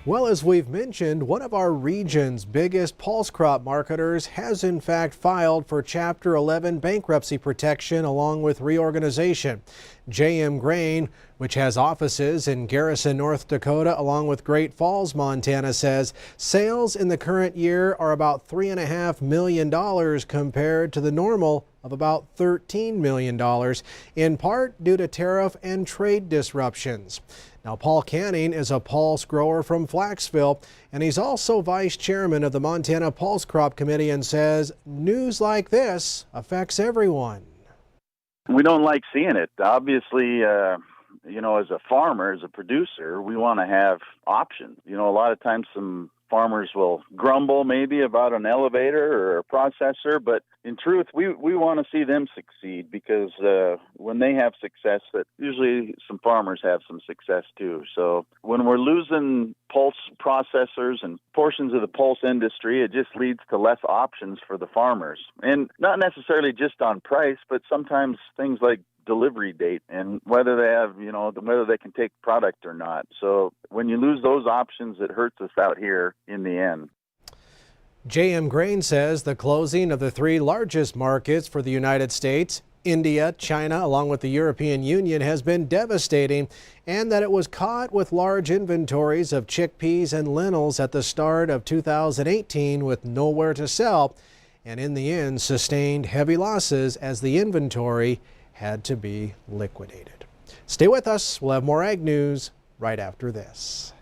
Well, as we've mentioned, one of our region's biggest pulse crop marketers has in fact filed for Chapter 11 bankruptcy protection along with reorganization. JM Grain, which has offices in Garrison, North Dakota, along with Great Falls, Montana, says sales in the current year are about $3.5 million compared to the normal of about $13 million, in part due to tariff and trade disruptions. Now, Paul Canning is a pulse grower from Flaxville, and he's also vice chairman of the Montana Pulse Crop Committee, and says news like this affects everyone. We don't like seeing it. Obviously, as a farmer, as a producer, we want to have options. A lot of times some farmers will grumble maybe about an elevator or a processor, but in truth, we want to see them succeed, because when they have success, that usually some farmers have some success too. So when we're losing pulse processors and portions of the pulse industry, it just leads to less options for the farmers. And not necessarily just on price, but sometimes things like delivery date and whether they have, whether they can take product or not. So when you lose those options, it hurts us out here in the end. JM Grain says the closing of the three largest markets for the United States, India, China, along with the European Union, has been devastating, and that it was caught with large inventories of chickpeas and lentils at the start of 2018 with nowhere to sell, and in the end sustained heavy losses as the inventory had to be liquidated. Stay with us. We'll have more ag news right after this.